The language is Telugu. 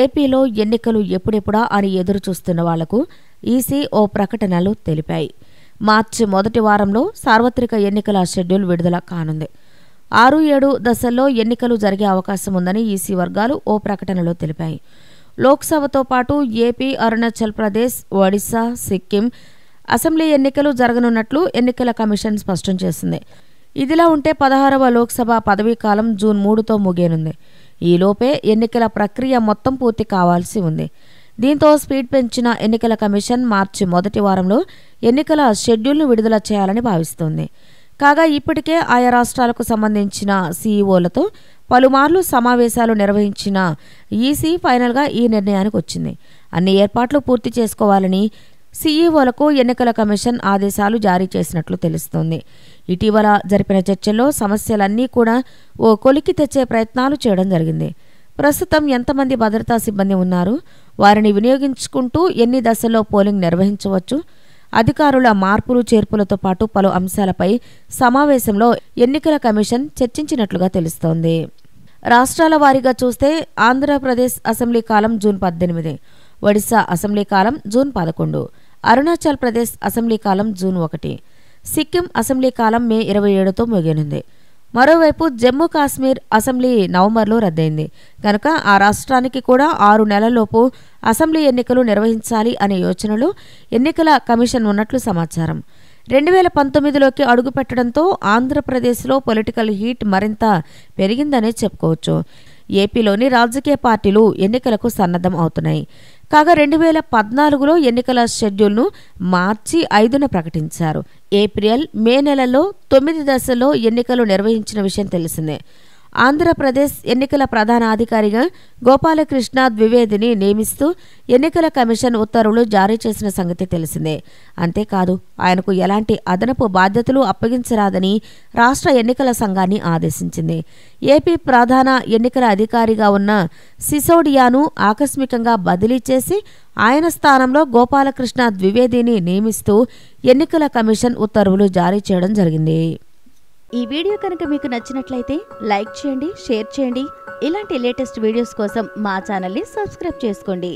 ఏపీలో ఎన్నికలు ఎప్పుడెప్పుడా అని ఎదురు చూస్తున్న వాళ్లకు ఈసీ ఓ ప్రకటనలు తెలిపాయి. మార్చి మొదటి వారంలో సార్వత్రిక ఎన్నికల షెడ్యూల్ విడుదల కానుంది. 6-7 దశల్లో ఎన్నికలు జరిగే అవకాశం ఉందని ఈసీ వర్గాలు ఓ ప్రకటనలో తెలిపాయి. లోక్సభతో పాటు ఏపీ, అరుణాచల్ ప్రదేశ్, ఒడిశా, సిక్కిం అసెంబ్లీ ఎన్నికలు జరగనున్నట్లు ఎన్నికల కమిషన్ స్పష్టం చేసింది. ఇదిలా ఉంటే 16వ లోక్సభ పదవీకాలం జూన్ 3తో ముగియనుంది. ఈలోపే ఎన్నికల ప్రక్రియ మొత్తం పూర్తి కావాల్సి ఉంది. దీంతో స్పీడ్ పెంచిన ఎన్నికల కమిషన్ మార్చి మొదటి వారంలో ఎన్నికల షెడ్యూల్ను విడుదల చేయాలని భావిస్తోంది. కాగా ఇప్పటికే ఆయా రాష్ట్రాలకు సంబంధించిన సీఈఓలతో పలుమార్లు సమావేశాలు నిర్వహించిన ఈసీ ఫైనల్గా ఈ నిర్ణయానికి వచ్చింది. అన్ని ఏర్పాట్లు పూర్తి చేసుకోవాలని సీఈఓలకు ఎన్నికల కమిషన్ ఆదేశాలు జారీ చేసినట్లు తెలుస్తోంది. ఇటీవల జరిపిన చర్చల్లో సమస్యలన్నీ కూడా ఓ కొలికి తెచ్చే ప్రయత్నాలు చేయడం జరిగింది. ప్రస్తుతం ఎంతమంది భద్రతా సిబ్బంది ఉన్నారు, వారిని వినియోగించుకుంటూ ఎన్ని దశల్లో పోలింగ్ నిర్వహించవచ్చు, అధికారుల మార్పులు చేర్పులతో పాటు పలు అంశాలపై సమావేశంలో ఎన్నికల కమిషన్ చర్చించినట్లుగా తెలుస్తోంది. రాష్ట్రాల వారీగా చూస్తే ఆంధ్రప్రదేశ్ అసెంబ్లీ కాలం జూన్ 18, ఒడిశా అసెంబ్లీ కాలం జూన్ 11, అరుణాచల్ ప్రదేశ్ అసెంబ్లీ కాలం జూన్ 1, సిక్కిం అసెంబ్లీ కాలం మే 27తో ముగియనుంది. మరోవైపు జమ్మూ కాశ్మీర్ అసెంబ్లీ నవంబర్లో రద్దయింది కనుక ఆ రాష్ట్రానికి కూడా 6 నెలల్లోపు అసెంబ్లీ ఎన్నికలు నిర్వహించాలి అనే యోచనలో ఎన్నికల కమిషన్ ఉన్నట్లు సమాచారం. 2019లోకి అడుగుపెట్టడంతో ఆంధ్రప్రదేశ్లో పొలిటికల్ హీట్ మరింత పెరిగిందనే చెప్పుకోవచ్చు. ఏపీలోని రాజకీయ పార్టీలు ఎన్నికలకు సన్నద్ధం అవుతున్నాయి. కాగా 2014లో ఎన్నికల షెడ్యూల్ను మార్చి 5న ప్రకటించారు. ఏప్రిల్, మే నెలల్లో 9 దశల్లో ఎన్నికలు నిర్వహించిన విషయం తెలిసిందే. ఆంధ్రప్రదేశ్ ఎన్నికల ప్రధాన అధికారిగా గోపాలకృష్ణ ద్వివేదిని నియమిస్తూ ఎన్నికల కమిషన్ ఉత్తర్వులు జారీ చేసిన సంగతి తెలిసిందే. అంతేకాదు ఆయనకు ఎలాంటి అదనపు బాధ్యతలు అప్పగించరాదని రాష్ట్ర ఎన్నికల సంఘాన్ని ఆదేశించింది. ఏపీ ప్రధాన ఎన్నికల అధికారిగా ఉన్న సిసోడియాను ఆకస్మికంగా బదిలీ చేసి ఆయన స్థానంలో గోపాలకృష్ణ ద్వివేదిని నియమిస్తూ ఎన్నికల కమిషన్ ఉత్తర్వులు జారీ చేయడం జరిగింది. ఈ వీడియో కనుక మీకు నచ్చినట్లయితే లైక్ చేయండి, షేర్ చేయండి. ఇలాంటి లేటెస్ట్ వీడియోస్ కోసం మా ఛానల్ని సబ్స్క్రైబ్ చేసుకోండి.